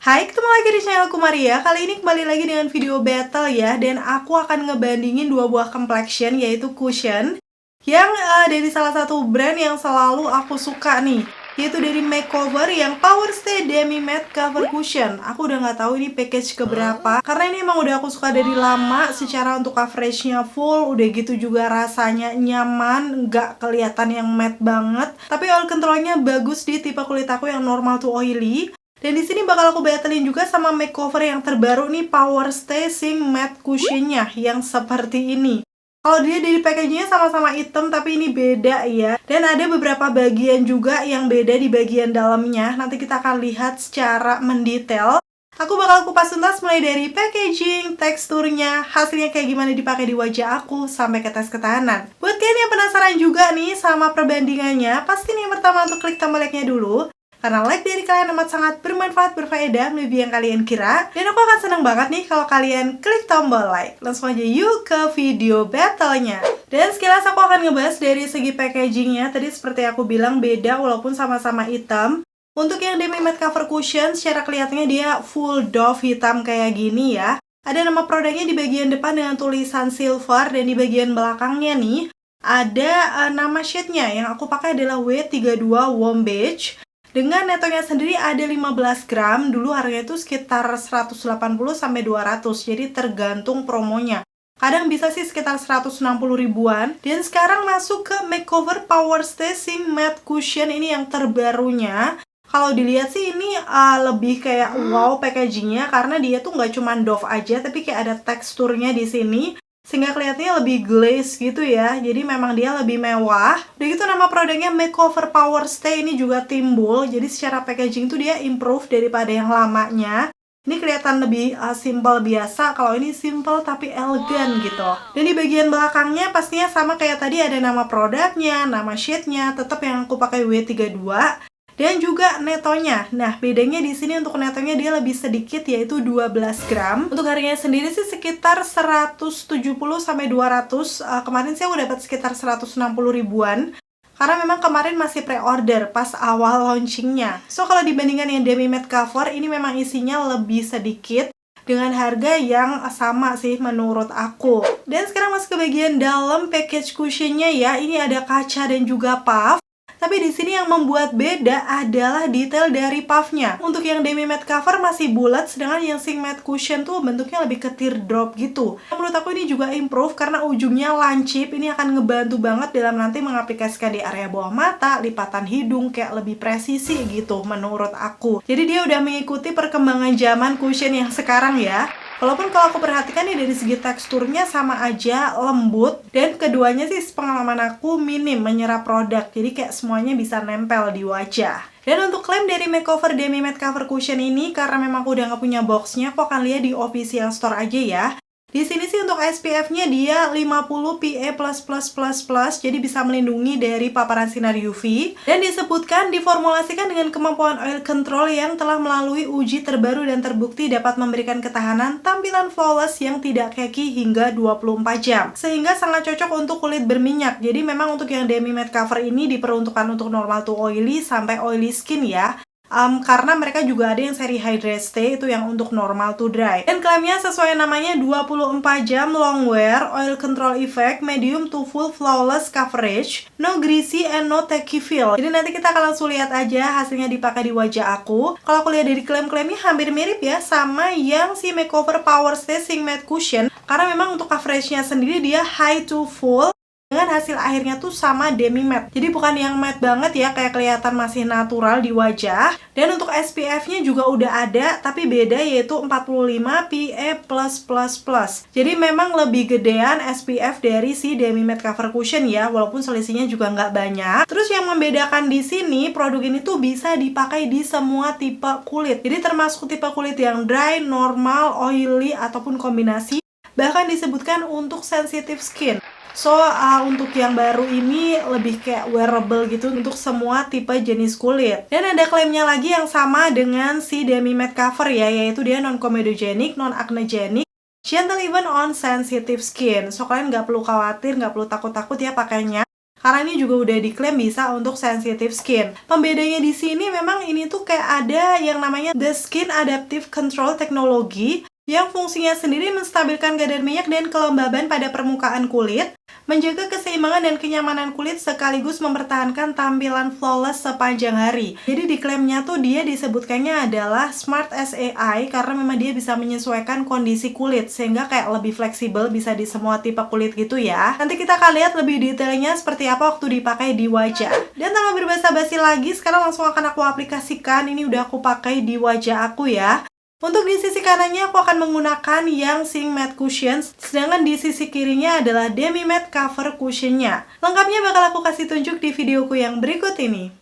Hai, ketemu lagi di channelku Maria. Kali ini kembali lagi dengan video battle ya. Dan aku akan ngebandingin dua buah complexion, yaitu cushion yang dari salah satu brand yang selalu aku suka nih, yaitu dari Makeover yang Power Stay Demi Matte Cover Cushion. Aku udah nggak tahu ini package keberapa, karena ini emang udah aku suka dari lama. Secara untuk coveragenya full, udah gitu juga rasanya nyaman, nggak kelihatan yang matte banget. Tapi oil controlnya bagus di tipe kulit aku yang normal to oily. Dan di sini bakal aku battlein juga sama makeover yang terbaru nih, Power Stay Sing Matte Cushionnya yang seperti ini. Kalau dia dari packagingnya sama-sama hitam, tapi ini beda ya. Dan ada beberapa bagian juga yang beda di bagian dalamnya. Nanti kita akan lihat secara mendetail. Aku bakal kupas tuntas mulai dari packaging, teksturnya, hasilnya kayak gimana dipakai di wajah aku, sampai ke tes ketahanan. Buat kalian yang penasaran juga nih sama perbandingannya, pasti nih yang pertama untuk klik tombol like-nya dulu. Karena like dari kalian amat sangat bermanfaat, berfaedah, melebihi yang kalian kira. Dan aku akan senang banget nih kalau kalian klik tombol like. Langsung aja yuk ke video battle-nya. Dan sekilas aku akan ngebahas dari segi packagingnya. Tadi seperti aku bilang beda walaupun sama-sama hitam. Untuk yang Demi Matte Cover Cushion, secara kelihatannya dia full doff hitam kayak gini ya. Ada nama produknya di bagian depan dengan tulisan silver, dan di bagian belakangnya nih ada nama shade-nya. Yang aku pakai adalah W32 Warm Beige. Dengan netonya sendiri ada 15 gram, dulu harganya itu sekitar 180 sampai 200, jadi tergantung promonya. Kadang bisa sih sekitar 160 ribuan. Dan sekarang masuk ke Makeover Power Stay Sing Matte Cushion ini yang terbarunya. Kalau dilihat sih ini lebih kayak wow packagingnya, karena dia tuh nggak cuma doff aja, tapi kayak ada teksturnya di sini. Sehingga kelihatannya lebih glaze gitu ya. Jadi memang dia lebih mewah. Udah gitu nama produknya Makeover Power Stay ini juga timbul. Jadi secara packaging tuh dia improve daripada yang lamanya. Ini kelihatan lebih simple biasa. Kalau ini simple tapi elegan gitu. Dan di bagian belakangnya pastinya sama kayak tadi, ada nama produknya, nama shade-nya. Tetap yang aku pakai W32. Dan juga netonya. Nah, bedanya di sini untuk netonya dia lebih sedikit, yaitu 12 gram. Untuk harganya sendiri sih sekitar 170 sampai 200. Kemarin saya udah dapat sekitar 160 ribuan. Karena memang kemarin masih pre-order pas awal launchingnya. So, kalau dibandingkan yang Demi Matte Cover, ini memang isinya lebih sedikit dengan harga yang sama sih menurut aku. Dan sekarang masuk ke bagian dalam package cushionnya ya. Ini ada kaca dan juga puff. Tapi di sini yang membuat beda adalah detail dari puffnya. Untuk yang Demi Matte Cover masih bulat, sedangkan yang Sing Matte Cushion tuh bentuknya lebih ke teardrop gitu. Menurut aku ini juga improve karena ujungnya lancip. Ini akan ngebantu banget dalam nanti mengaplikasikan di area bawah mata, lipatan hidung, kayak lebih presisi gitu menurut aku. Jadi dia udah mengikuti perkembangan zaman cushion yang sekarang ya. Walaupun kalau aku perhatikan nih dari segi teksturnya sama aja, lembut. Dan keduanya sih pengalaman aku minim menyerap produk. Jadi kayak semuanya bisa nempel di wajah. Dan untuk klaim dari Makeover Demi Matte Cover Cushion ini, karena memang aku udah nggak punya boxnya, aku akan lihat di official store aja ya. Di sini sih untuk SPF-nya dia 50 PA++++, jadi bisa melindungi dari paparan sinar UV. Dan disebutkan diformulasikan dengan kemampuan oil control yang telah melalui uji terbaru dan terbukti dapat memberikan ketahanan tampilan flawless yang tidak cakey hingga 24 jam. Sehingga sangat cocok untuk kulit berminyak. Jadi memang untuk yang Demi Matte Cover ini diperuntukkan untuk normal to oily sampai oily skin ya. Karena mereka juga ada yang seri Hydrate Stay, itu yang untuk normal to dry. Dan klaimnya sesuai namanya 24 jam long wear, oil control effect, medium to full flawless coverage, no greasy and no tacky feel. Jadi nanti kita akan langsung lihat aja hasilnya dipakai di wajah aku. Kalau aku lihat dari klaim-klaimnya hampir mirip ya sama yang si Makeover Power Stay Sing Matte Cushion. Karena memang untuk coveragenya sendiri dia high to full. Dengan hasil akhirnya tuh sama Demi Matte. Jadi bukan yang matte banget ya, kayak kelihatan masih natural di wajah. Dan untuk SPF-nya juga udah ada, tapi beda, yaitu 45 PA+++. Jadi memang lebih gedean SPF dari si Demi Matte Cover Cushion ya, walaupun selisihnya juga nggak banyak. Terus yang membedakan di sini, produk ini tuh bisa dipakai di semua tipe kulit. Jadi termasuk tipe kulit yang dry, normal, oily, ataupun kombinasi. Bahkan disebutkan untuk sensitive skin. So, untuk yang baru ini lebih kayak wearable gitu untuk semua tipe jenis kulit. Dan ada klaimnya lagi yang sama dengan si Demi Matte Cover ya, yaitu dia non-comedogenic, non-acnegenic, gentle even on sensitive skin. So, kalian nggak perlu khawatir, nggak perlu takut-takut ya pakainya. Karena ini juga udah diklaim bisa untuk sensitive skin. Pembedanya di sini memang ini tuh kayak ada yang namanya The Skin Adaptive Control Technology yang fungsinya sendiri menstabilkan kadar minyak dan kelembaban pada permukaan kulit, menjaga keseimbangan dan kenyamanan kulit sekaligus mempertahankan tampilan flawless sepanjang hari. Jadi di klaimnya tuh dia disebutkannya adalah Smart as AI karena memang dia bisa menyesuaikan kondisi kulit sehingga kayak lebih fleksibel, bisa di semua tipe kulit gitu ya. Nanti kita akan lihat lebih detailnya seperti apa waktu dipakai di wajah. Dan tanpa berbasa-basi lagi, sekarang langsung akan aku aplikasikan. Ini udah aku pakai di wajah aku ya. Untuk di sisi kanannya aku akan menggunakan yang Sing Matte Cushions, sedangkan di sisi kirinya adalah Demi Matte Cover Cushionnya. Lengkapnya bakal aku kasih tunjuk di videoku yang berikut ini.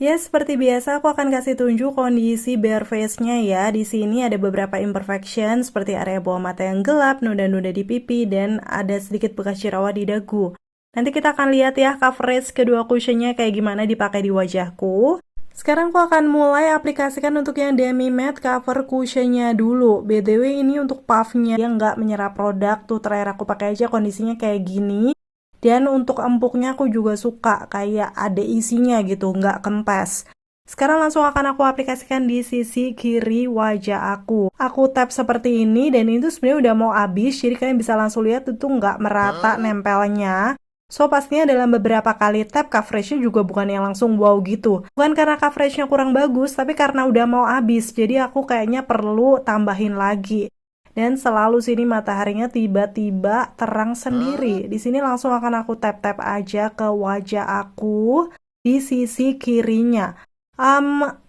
Ya, seperti biasa aku akan kasih tunjuk kondisi bare face-nya ya. Di sini ada beberapa imperfection seperti area bawah mata yang gelap, noda-noda di pipi, dan ada sedikit bekas jerawat di dagu. Nanti kita akan lihat ya coverage kedua cushionnya kayak gimana dipakai di wajahku. Sekarang aku akan mulai aplikasikan untuk yang Demi Matte Cover Cushionnya dulu. BTW ini untuk puffnya yang nggak menyerap produk, tuh terakhir aku pakai aja kondisinya kayak gini. Dan untuk empuknya aku juga suka, kayak ada isinya gitu, nggak kempes. Sekarang langsung akan aku aplikasikan di sisi kiri wajah aku. Aku tap seperti ini dan itu sebenarnya udah mau habis, jadi kalian bisa langsung lihat itu nggak merata nempelnya. So, pastinya dalam beberapa kali tap, coveragenya juga bukan yang langsung wow gitu. Bukan karena coveragenya kurang bagus, tapi karena udah mau habis. Jadi aku kayaknya perlu tambahin lagi. Dan selalu sini mataharinya tiba-tiba terang sendiri. Di sini langsung akan aku tap-tap aja ke wajah aku di sisi kirinya.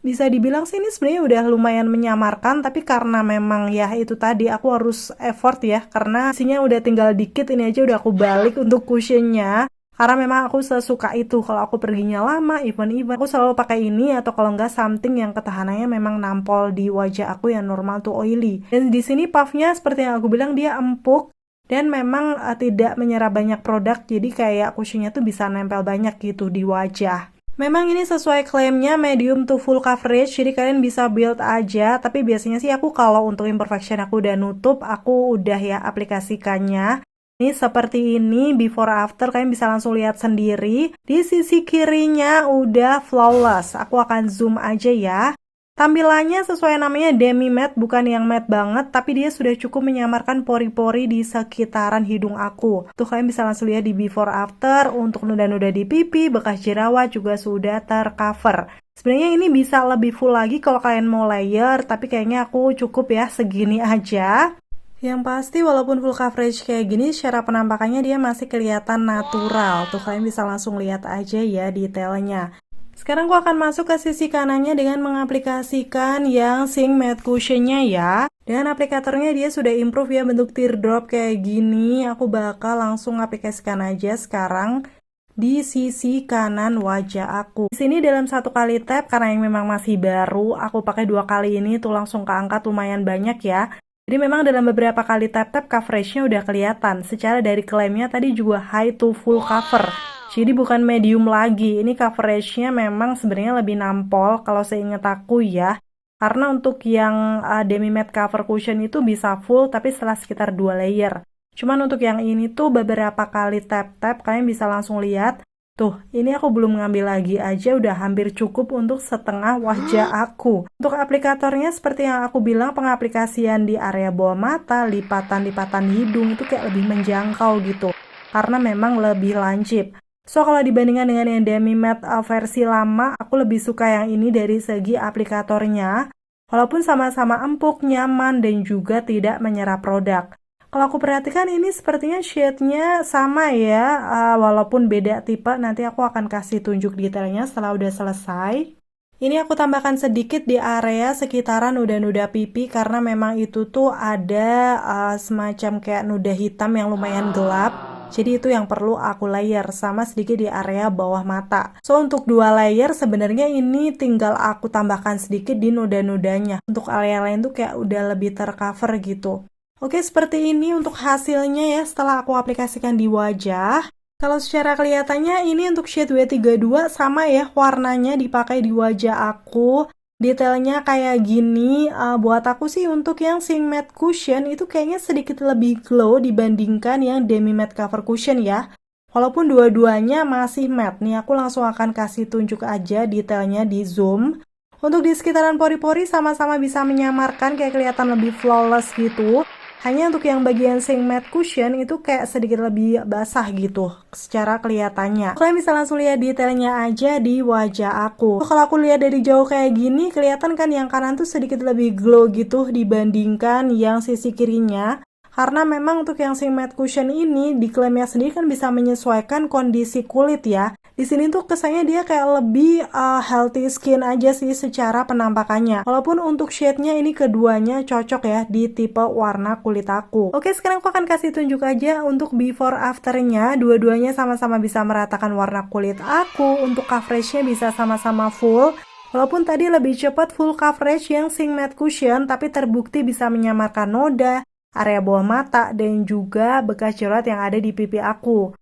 Bisa dibilang sih ini sebenarnya udah lumayan menyamarkan, tapi karena memang ya itu tadi aku harus effort ya, karena isinya udah tinggal dikit, ini aja udah aku balik untuk cushionnya. Karena memang aku sesuka itu, kalau aku perginya lama, even aku selalu pakai ini, atau kalau enggak something yang ketahanannya memang nampol di wajah aku yang normal tuh oily. Dan di sini puffnya seperti yang aku bilang dia empuk, dan memang tidak menyerap banyak produk, jadi kayak cushionnya tuh bisa nempel banyak gitu di wajah. Memang ini sesuai klaimnya medium to full coverage, jadi kalian bisa build aja, tapi biasanya sih aku kalau untuk imperfection aku udah nutup, aku udah ya aplikasikannya. Ini seperti ini, before after kalian bisa langsung lihat sendiri. Di sisi kirinya udah flawless, aku akan zoom aja ya. Tampilannya sesuai namanya Demi Matte, bukan yang matte banget, tapi dia sudah cukup menyamarkan pori-pori di sekitaran hidung aku. Tuh kalian bisa langsung lihat di before after, untuk noda-noda di pipi, bekas jerawat juga sudah tercover. Sebenarnya ini bisa lebih full lagi kalau kalian mau layer, tapi kayaknya aku cukup ya segini aja. Yang pasti walaupun full coverage kayak gini, secara penampakannya dia masih kelihatan natural. Tuh kalian bisa langsung lihat aja ya detailnya. Sekarang aku akan masuk ke sisi kanannya dengan mengaplikasikan yang Sing Matte Cushionnya ya. Dan aplikatornya dia sudah improve ya bentuk teardrop kayak gini. Aku bakal langsung aplikasikan aja sekarang di sisi kanan wajah aku. Di sini dalam satu kali tap, karena yang memang masih baru, aku pakai 2 kali ini tuh langsung keangkat lumayan banyak ya. Jadi memang dalam beberapa kali tap-tap coveragenya udah kelihatan. Secara dari klaimnya tadi juga high to full cover. Jadi bukan medium lagi, ini coveragenya memang sebenarnya lebih nampol kalau seingat aku ya. Karena untuk yang Demi Matte Cover Cushion itu bisa full tapi setelah sekitar 2 layer. Cuman untuk yang ini tuh beberapa kali tap-tap kalian bisa langsung lihat. Tuh, ini aku belum ngambil lagi aja udah hampir cukup untuk setengah wajah aku. Untuk aplikatornya seperti yang aku bilang, pengaplikasian di area bawah mata, lipatan-lipatan hidung itu kayak lebih menjangkau gitu. Karena memang lebih lancip. So, kalau dibandingkan dengan yang Demi Matte versi lama, aku lebih suka yang ini dari segi aplikatornya. Walaupun sama-sama empuk, nyaman, dan juga tidak menyerap produk. Kalau aku perhatikan ini sepertinya shade-nya sama ya, walaupun beda tipe, nanti aku akan kasih tunjuk detailnya setelah udah selesai. Ini aku tambahkan sedikit di area sekitaran noda-noda pipi, karena memang itu tuh ada semacam kayak noda hitam yang lumayan gelap. Jadi itu yang perlu aku layer, sama sedikit di area bawah mata. So, untuk 2 layer sebenarnya ini tinggal aku tambahkan sedikit di noda-nodanya. Untuk area lain tuh kayak udah lebih tercover gitu. Oke, seperti ini untuk hasilnya ya setelah aku aplikasikan di wajah. Kalau secara kelihatannya ini untuk shade W32 sama ya warnanya dipakai di wajah aku. Detailnya kayak gini, buat aku sih untuk yang Sing Matte Cushion itu kayaknya sedikit lebih glow dibandingkan yang Demi Matte Cover Cushion ya. Walaupun dua-duanya masih matte. Nih aku langsung akan kasih tunjuk aja detailnya di zoom. Untuk di sekitaran pori-pori sama-sama bisa menyamarkan kayak kelihatan lebih flawless gitu. Hanya untuk yang bagian sing matte cushion itu kayak sedikit lebih basah gitu secara kelihatannya. Kalian bisa langsung lihat detailnya aja di wajah aku. Kalau aku lihat dari jauh kayak gini, kelihatan kan yang kanan tuh sedikit lebih glow gitu dibandingkan yang sisi kirinya. Karena memang untuk yang sing matte cushion ini diklaimnya sendiri kan bisa menyesuaikan kondisi kulit ya. Di sini tuh kesannya dia kayak lebih healthy skin aja sih secara penampakannya. Walaupun untuk shade-nya ini keduanya cocok ya di tipe warna kulit aku. Oke, sekarang aku akan kasih tunjuk aja untuk before after-nya. Dua-duanya sama-sama bisa meratakan warna kulit aku. Untuk coverage-nya bisa sama-sama full. Walaupun tadi lebih cepat full coverage yang sing matte cushion, tapi terbukti bisa menyamarkan noda, area bawah mata, dan juga bekas jerawat yang ada di pipi aku.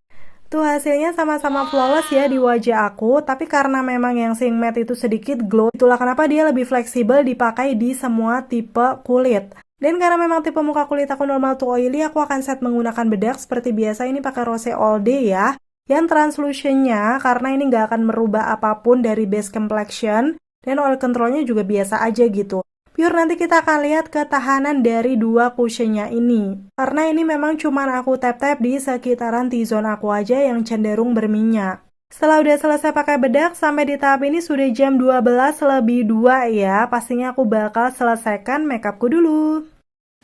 Tuh hasilnya sama-sama flawless ya di wajah aku, tapi karena memang yang sing matte itu sedikit glow, itulah kenapa dia lebih fleksibel dipakai di semua tipe kulit. Dan karena memang tipe muka kulit aku normal to oily, aku akan set menggunakan bedak seperti biasa. Ini pakai Rose All Day ya. Yang translusionnya, karena ini nggak akan merubah apapun dari base complexion, dan oil controlnya juga biasa aja gitu. Pure nanti kita akan lihat ketahanan dari dua cushionnya ini. Karena ini memang cuman aku tap-tap di sekitaran T-zone aku aja yang cenderung berminyak. Setelah udah selesai pakai bedak, sampai di tahap ini sudah jam 12:02 ya. Pastinya aku bakal selesaikan makeupku dulu.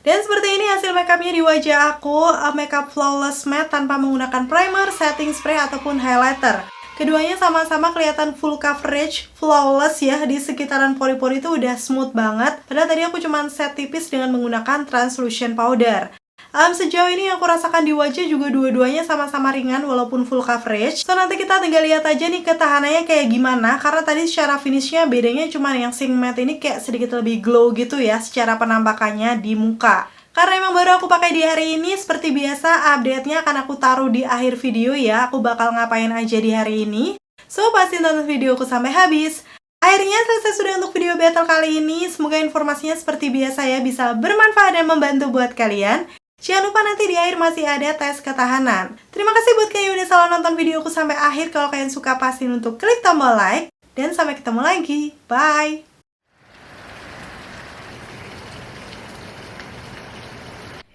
Dan seperti ini hasil makeupnya di wajah aku, makeup flawless matte tanpa menggunakan primer, setting spray, ataupun highlighter. Keduanya sama-sama kelihatan full coverage, flawless ya, di sekitaran pori-pori itu udah smooth banget. Padahal tadi aku cuma set tipis dengan menggunakan translucent powder. Sejauh ini yang aku rasakan di wajah juga dua-duanya sama-sama ringan walaupun full coverage. So nanti kita tinggal lihat aja nih ketahanannya kayak gimana. Karena tadi secara finishnya bedanya cuma yang sing matte ini kayak sedikit lebih glow gitu ya secara penampakannya di muka. Karena emang baru aku pakai di hari ini, seperti biasa update-nya akan aku taruh di akhir video ya. Aku bakal ngapain aja di hari ini. So, pasti tonton videoku sampai habis. Akhirnya selesai sudah untuk video battle kali ini. Semoga informasinya seperti biasa ya bisa bermanfaat dan membantu buat kalian. Jangan lupa nanti di akhir masih ada tes ketahanan. Terima kasih buat kalian yang udah selalu nonton videoku sampai akhir. Kalau kalian suka pastiin untuk klik tombol like. Dan sampai ketemu lagi. Bye!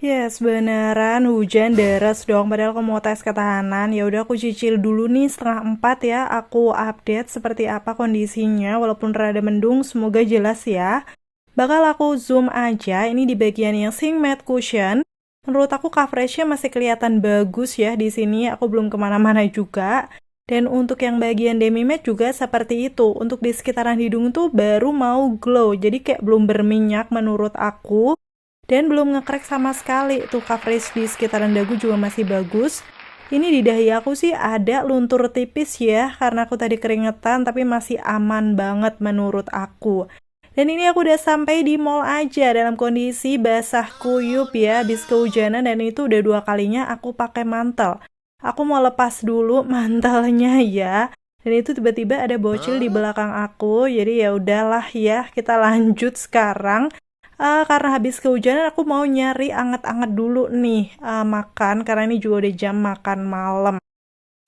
Yes, beneran hujan deras dong. Padahal aku mau tes ketahanan. Ya udah aku cicil dulu nih 3:30 ya. Aku update seperti apa kondisinya. Walaupun rada mendung, semoga jelas ya. Bakal aku zoom aja. Ini di bagian yang sing matte cushion. Menurut aku coveragenya masih kelihatan bagus ya di sini. Aku belum kemana-mana juga. Dan untuk yang bagian demi matte juga seperti itu. Untuk di sekitaran hidung tuh baru mau glow. Jadi kayak belum berminyak menurut aku. Dan belum ngekrek sama sekali. Tuh coverage di sekitaran dagu juga masih bagus. Ini di dahi aku sih ada luntur tipis ya. Karena aku tadi keringetan tapi masih aman banget menurut aku. Dan ini aku udah sampai di mall aja dalam kondisi basah kuyup ya. Habis kehujanan dan itu udah 2 kalinya aku pakai mantel. Aku mau lepas dulu mantelnya ya. Dan itu tiba-tiba ada bocil di belakang aku. Jadi ya udahlah ya, kita lanjut sekarang. Karena habis kehujanan aku mau nyari anget-anget dulu nih makan. Karena ini juga udah jam makan malam.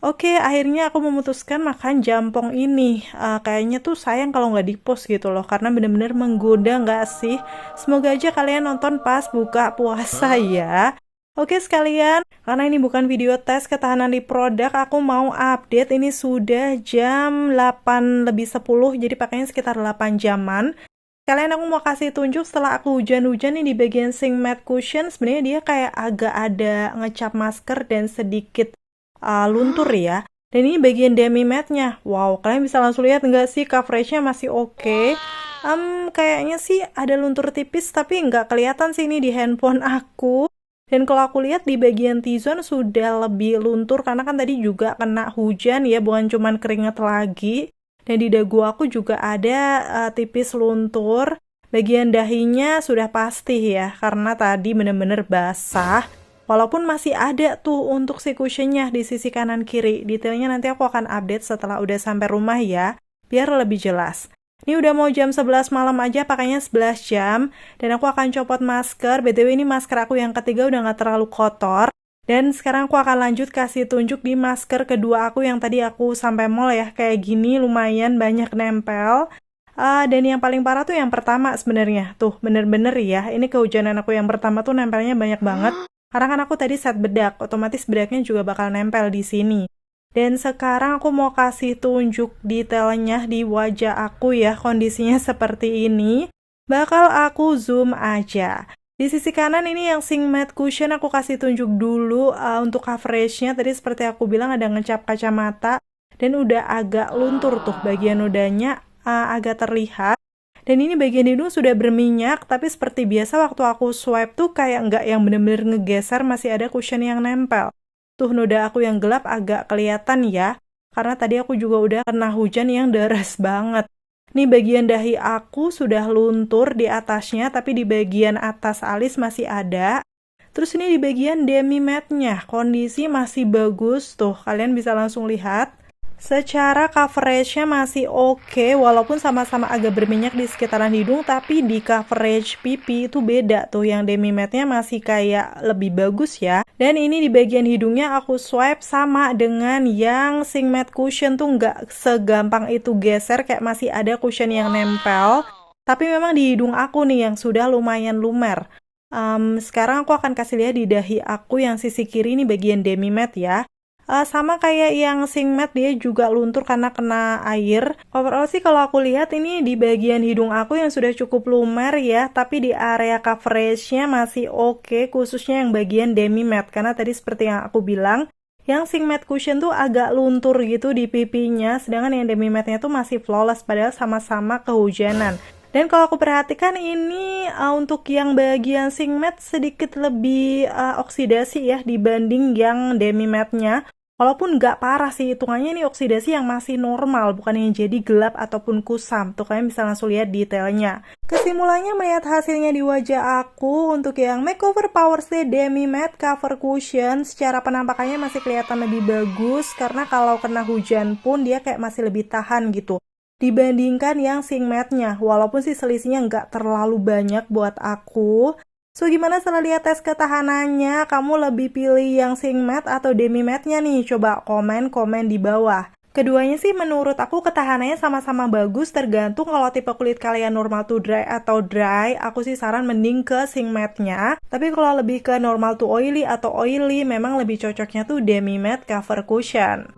Oke, akhirnya aku memutuskan makan jampong ini. Kayaknya tuh sayang kalau nggak di-post gitu loh. Karena bener-bener menggoda nggak sih? Semoga aja kalian nonton pas buka puasa ya. Oke sekalian, karena ini bukan video tes ketahanan di produk, aku mau update. Ini sudah jam 8:10, jadi pakainya sekitar 8 jaman. Kalian aku mau kasih tunjuk setelah aku hujan-hujan nih di bagian sing matte cushion. Sebenarnya dia kayak agak ada ngecap masker dan sedikit luntur ya. Dan ini bagian demi matte-nya. Wow, kalian bisa langsung lihat nggak sih coveragenya masih oke. Kayaknya sih ada luntur tipis tapi nggak kelihatan sih ini di handphone aku. Dan kalau aku lihat di bagian T-zone sudah lebih luntur karena kan tadi juga kena hujan ya, bukan cuman keringet lagi. Dan di dagu aku juga ada tipis luntur. Bagian dahinya sudah pasti ya, karena tadi bener-bener basah. Walaupun masih ada tuh untuk si cushionnya di sisi kanan kiri. Detailnya nanti aku akan update setelah udah sampai rumah ya, biar lebih jelas. Ini udah mau jam 11 malam aja, pakainya 11 jam. Dan aku akan copot masker. BTW ini masker aku yang ketiga udah gak terlalu kotor. Dan sekarang aku akan lanjut kasih tunjuk di masker kedua aku yang tadi aku sampai mall ya. Kayak gini lumayan banyak nempel. Dan yang paling parah tuh yang pertama sebenarnya. Tuh bener-bener ya, ini kehujanan aku yang pertama tuh nempelnya banyak banget. Karena kan aku tadi set bedak, otomatis bedaknya juga bakal nempel di sini. Dan sekarang aku mau kasih tunjuk detailnya di wajah aku ya, kondisinya seperti ini. Bakal aku zoom aja. Di sisi kanan ini yang Sing Matte Cushion aku kasih tunjuk dulu untuk coveragenya. Tadi seperti aku bilang ada ngecap kacamata dan udah agak luntur tuh bagian nodanya agak terlihat. Dan ini bagian hidung sudah berminyak, tapi seperti biasa waktu aku swipe tuh kayak nggak yang bener-bener ngegeser, masih ada cushion yang nempel. Tuh noda aku yang gelap agak kelihatan ya, karena tadi aku juga udah kena hujan yang deras banget. Nih bagian dahi aku sudah luntur di atasnya, tapi di bagian atas alis masih ada. Terus ini di bagian demi matte-nya, kondisi masih bagus tuh, kalian bisa langsung lihat. Secara coveragenya masih oke, walaupun sama-sama agak berminyak di sekitaran hidung, tapi di coverage pipi itu beda tuh, yang demi matte-nya masih kayak lebih bagus ya. Dan ini di bagian hidungnya aku swipe sama dengan yang Sing Matte Cushion tuh nggak segampang itu geser, kayak masih ada cushion yang nempel. Tapi memang di hidung aku nih yang sudah lumayan lumer. Sekarang aku akan kasih lihat di dahi aku yang sisi kiri ini bagian demi matte ya. Sama kayak yang Sing Matte, dia juga luntur karena kena air. Overall sih kalau aku lihat ini di bagian hidung aku yang sudah cukup lumer ya, tapi di area coveragenya masih oke, khususnya yang bagian demi matte. Karena tadi seperti yang aku bilang, yang Sing Matte Cushion tuh agak luntur gitu di pipinya, sedangkan yang demi matte-nya tuh masih flawless, padahal sama-sama kehujanan. Dan kalau aku perhatikan ini untuk yang bagian Sing Matte sedikit lebih oksidasi ya dibanding yang demi matte-nya. Walaupun nggak parah sih, hitungannya ini oksidasi yang masih normal, bukan yang jadi gelap ataupun kusam. Tuh kalian bisa langsung lihat detailnya. Kesimpulannya melihat hasilnya di wajah aku untuk yang Makeover Power Stay Demi Matte Cover Cushion, secara penampakannya masih kelihatan lebih bagus karena kalau kena hujan pun dia kayak masih lebih tahan gitu dibandingkan yang Sing Matte-nya, walaupun sih selisihnya nggak terlalu banyak buat aku. So, gimana setelah lihat tes ketahanannya? Kamu lebih pilih yang Sing Matte atau Demi Matte-nya nih? Coba komen di bawah. Keduanya sih menurut aku ketahanannya sama-sama bagus, tergantung kalau tipe kulit kalian normal to dry atau dry, aku sih saran mending ke Sing Matte-nya. Tapi kalau lebih ke normal to oily atau oily, memang lebih cocoknya tuh Demi Matte Cover Cushion.